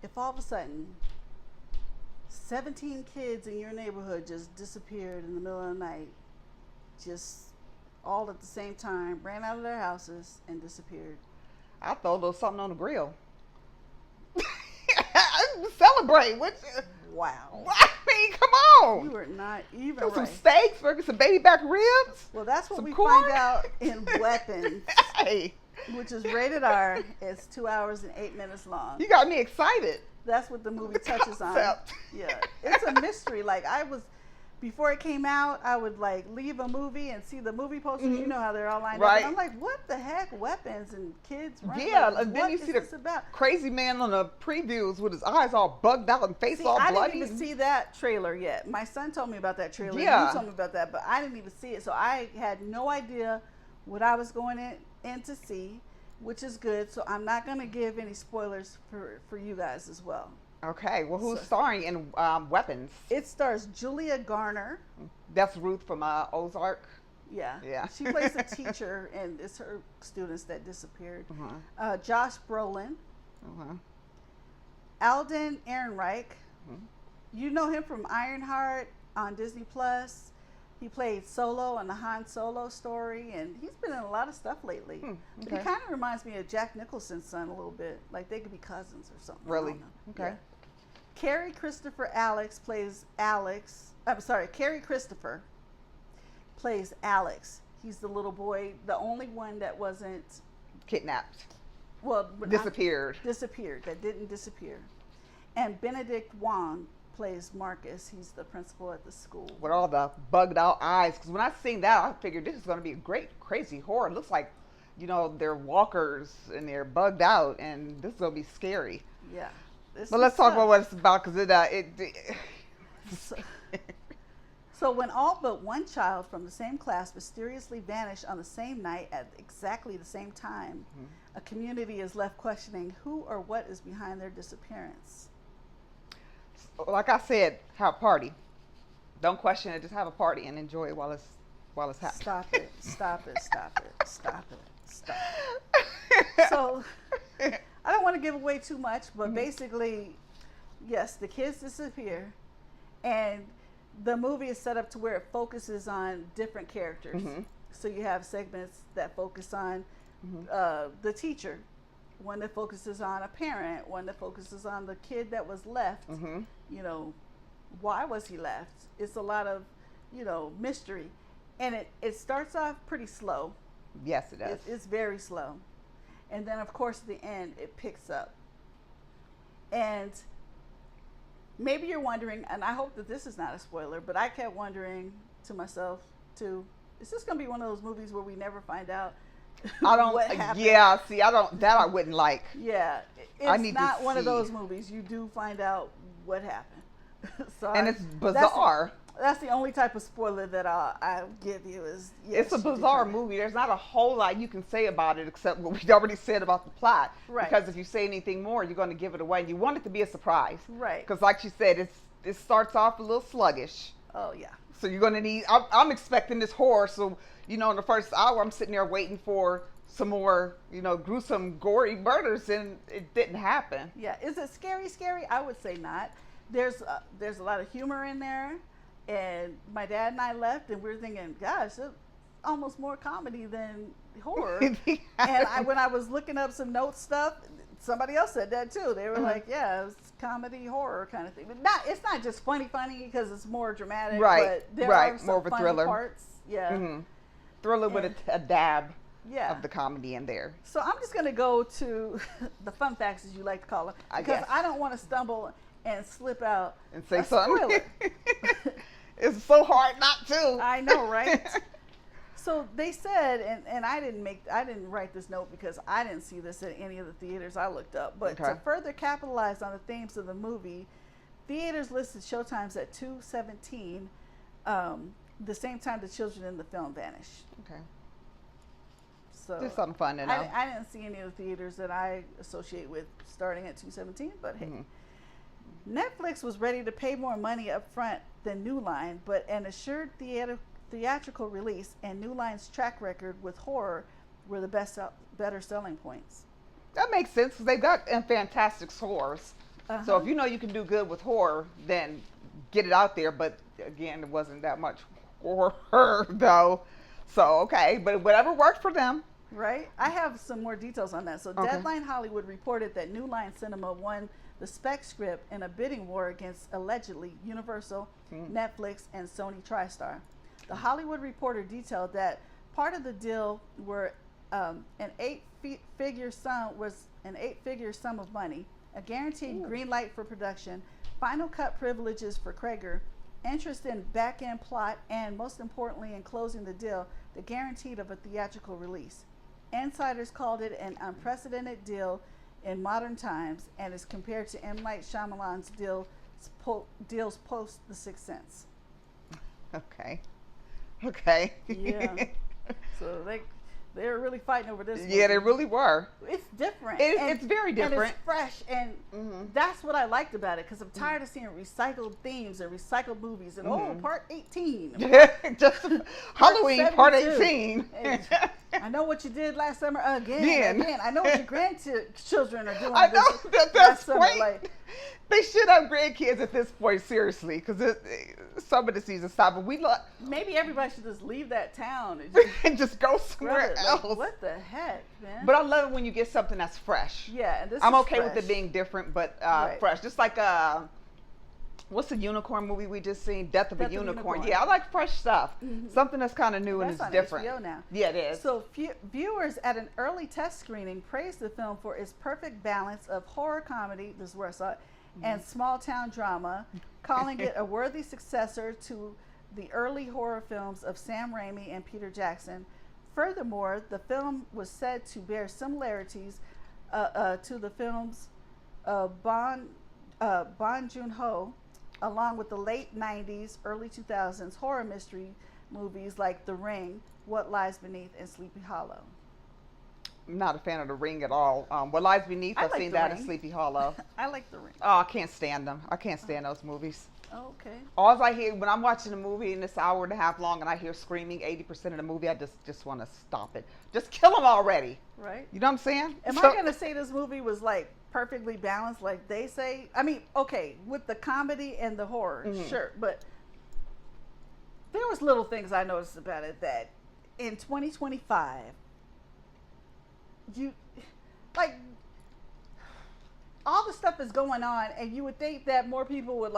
if all of a sudden 17 kids in your neighborhood just disappeared in the middle of the night, just all at the same time, ran out of their houses and disappeared. I throw a little something on the grill. Celebrate. Wow. I mean, come on. You are not even Throw right. some steaks, burgers, some baby back ribs. Well, that's what some we corn. find out in Weapons, Hey, which is rated R. It's 2 hours and 8 minutes long. you got me excited. That's what the movie touches on. Concept. Yeah, it's a mystery. Like before it came out, I would like leave a movie and see the movie posters. Mm-hmm. You know how they're all lined Right. up. And I'm like, what the heck? Weapons and kids running. Yeah, like, and then what you is see this the about? crazy man on the previews with his eyes all bugged out and face See, all I bloody. didn't even see that trailer yet. My son told me about that trailer. Yeah. And you told me about that, but I didn't even see it. So I had no idea what I was going in to see, which is good. So I'm not going to give any spoilers for you guys as well. Okay, well, who's starring in Weapons? It stars Julia Garner. That's Ruth from Ozark. Yeah. Yeah. She plays a teacher, and it's her students that disappeared. Uh-huh. Josh Brolin. Uh-huh. Alden Ehrenreich. Mhm. You know him from Ironheart on Disney Plus. He played Solo in the Han Solo story, and he's been in a lot of stuff lately. But he Okay. kind of reminds me of Jack Nicholson's son a little bit. Like they could be cousins or something. I Really? don't know. Okay. Yeah. Carrie Christopher Alex plays Alex. I'm sorry, Carrie Christopher plays Alex. He's the little boy, the only one that wasn't, Kidnapped. well, Disappeared. that didn't disappear. And Benedict Wong plays Marcus. He's the principal at the school. With all the bugged out eyes. Because when I seen that, I figured this is going to be a great, crazy horror. It looks like, they're walkers and they're bugged out, and this is going to be scary. Yeah. But let's talk about what it's about, because So when all but one child from the same class mysteriously vanished on the same night at exactly the same time, a community is left questioning who or what is behind their disappearance. like I said, have a party. Don't question it. Just have a party and enjoy it while it's happening. Stop it. Stop it. Stop it. Stop it. Stop it. So I don't want to give away too much, but basically, yes, the kids disappear, and the movie is set up to where it focuses on different characters. So you have segments that focus on the teacher, one that focuses on a parent, one that focuses on the kid that was left. Why was he left? It's a lot of, mystery. And it starts off pretty slow. Yes, it does. It's very slow. And then, of course, at the end, it picks up. And maybe you're wondering, and I hope that this is not a spoiler, but I kept wondering to myself, too, is this going to be one of those movies where we never find out what happened? Yeah, see, I wouldn't like. Yeah. It's not one of those movies. You do find out what happened. It's bizarre. That's the only type of spoiler that I'll give you is, yes, it's a bizarre movie. There's not a whole lot you can say about it except what we already said about the plot. Right. Because if you say anything more, you're going to give it away. You want it to be a surprise. Right. Because like you said, it starts off a little sluggish. Oh, yeah. So you're going to need, I'm expecting this horror. So, in the first hour, I'm sitting there waiting for some more, gruesome, gory murders, and it didn't happen. Yeah. Is it scary? I would say not. There's a lot of humor in there. And my dad and I left, and we were thinking, gosh, it's almost more comedy than horror. And when I was looking up some note stuff, somebody else said that too. They were like, yeah, it's comedy horror kind of thing. But it's not just funny because it's more dramatic. Right, But there right. are some More of a funny thriller. parts. Yeah. Thriller with a dab Yeah. of the comedy in there. So I'm just going to go to the fun facts, as you like to call them, because I don't want to stumble and slip out And say a something. spoiler. It's so hard not to. I know, right? So they said, and I didn't write this note because I didn't see this at any of the theaters I looked up, but to further capitalize on the themes of the movie, theaters listed showtimes at 2:17, the same time the children in the film vanish. Okay. So Just something fun to know. I didn't see any of the theaters that I associate with starting at 2:17, but hey. Netflix was ready to pay more money up front than New Line, but an assured theatrical release and New Line's track record with horror were the better selling points. That makes sense because they've got fantastic scores. So if you know you can do good with horror, then get it out there. But again, it wasn't that much horror though. So okay, but whatever worked for them. Right? I have some more details on that. So Okay. Deadline Hollywood reported that New Line Cinema won the spec script in a bidding war against allegedly Universal, Netflix, and Sony TriStar. The Hollywood Reporter detailed that part of the deal were an eight-figure sum of money, a guaranteed green light for production, final cut privileges for Krager, interest in back-end plot, and most importantly in closing the deal, the guarantee of a theatrical release. Insiders called it an unprecedented deal in modern times and is compared to M. Night Shyamalan's deals post The Sixth Sense. Okay. Okay. Yeah. So they're really fighting over this. Yeah, they really were. It's different. It's very different. And it's fresh, and that's what I liked about it, because I'm tired of seeing recycled themes and recycled movies. And part 18. Just Halloween part 18. I know what you did last summer again. I know what your grandchildren are doing. I know that's great. Like, they should have grandkids at this point, seriously, because some of the season stopped. But maybe everybody should just leave that town and just go somewhere else. Like, what the heck, man? But I love it when you get something that's fresh. Yeah, and I'm okay with it being different, but fresh. Just like what's the unicorn movie we just seen? Death of a Unicorn. Yeah, I like fresh stuff. Something that's kind of new and it's different. HBO now. Yeah, it is. So viewers at an early test screening praised the film for its perfect balance of horror comedy, this is where I saw it, and small town drama, calling it a worthy successor to the early horror films of Sam Raimi and Peter Jackson. Furthermore, the film was said to bear similarities to the films of Bong Joon-ho, along with the late 90s, early 2000s horror mystery movies like The Ring, What Lies Beneath, and Sleepy Hollow. I'm not a fan of The Ring at all. What Lies Beneath, I've seen that in Sleepy Hollow. I like The Ring. Oh, I can't stand them. I can't stand those movies. Oh, okay. All I hear when I'm watching a movie and it's an hour and a half long and I hear screaming 80% of the movie, I just want to stop it. Just kill them already. Right. You know what I'm saying? Am I going to say this movie was like perfectly balanced like they say? I mean, okay, with the comedy and the horror, sure. But there was little things I noticed about it that in 2025, all the stuff is going on, and you would think that more people would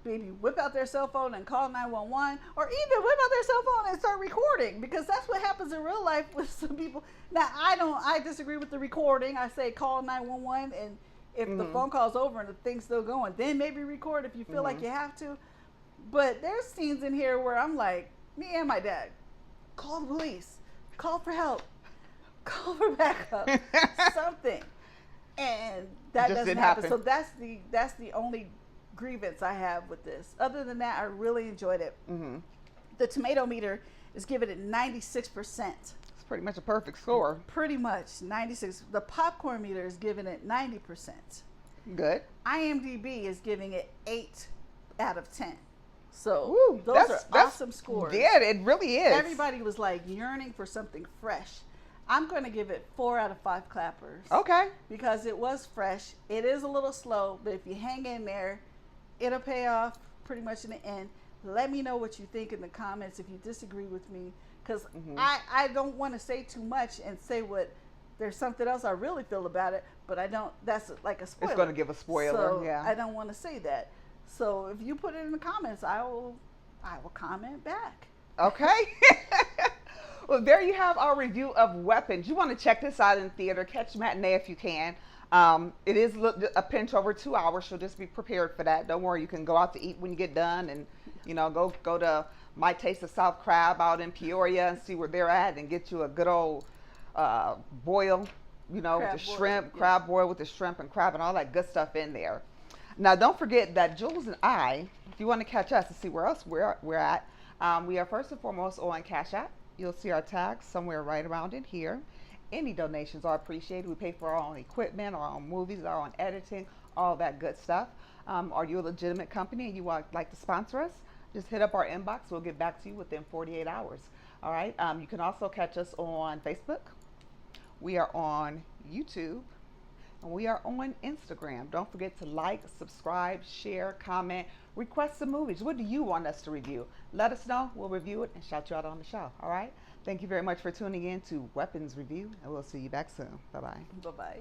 maybe whip out their cell phone and call 911, or even whip out their cell phone and start recording, because that's what happens in real life with some people. Now, I disagree with the recording. I say call 911, and if the phone call's over and the thing's still going, then maybe record if you feel like you have to. But there's scenes in here where I'm like, me and my dad, call the police, call for help, call for backup, something. And that Just doesn't didn't happen. happen. So that's the only grievance I have with this. Other than that, I really enjoyed it. The tomato meter is giving it 96%. It's pretty much a perfect score. Pretty much 96. The popcorn meter is giving it 90%. Good. IMDb is giving it 8 out of 10. So those are awesome scores. Yeah, it really is. Everybody was like yearning for something fresh. I'm going to give it 4 out of 5 clappers. Okay. Because it was fresh. It is a little slow, but if you hang in there, it'll pay off pretty much in the end. Let me know what you think in the comments if you disagree with me. Because I don't want to say too much and say there's something else I really feel about it, but I don't. That's like a spoiler. It's going to give a spoiler, so yeah. I don't want to say that. So if you put it in the comments, I will comment back. Okay. Well, there you have our review of Weapons. You want to check this out in theater. Catch matinee if you can. It is a pinch over 2 hours, so just be prepared for that. Don't worry, you can go out to eat when you get done, and go to My Taste of South Crab out in Peoria and see where they're at, and get you a good old boil, with the shrimp, crab boil with the shrimp and crab and all that good stuff in there. Now, don't forget that Jules and I, if you want to catch us and see where else we're at, we are first and foremost on Cash App. You'll see our tags somewhere right around in here. Any donations are appreciated. We pay for our own equipment, our own movies, our own editing, all that good stuff. Are you a legitimate company and you would like to sponsor us? Just hit up our inbox. We'll get back to you within 48 hours. All right. You can also catch us on Facebook. We are on YouTube. And we are on Instagram. Don't forget to like, subscribe, share, comment, request some movies. What do you want us to review? Let us know. We'll review it and shout you out on the show. All right? Thank you very much for tuning in to Weapons Review, and we'll see you back soon. Bye-bye. Bye-bye.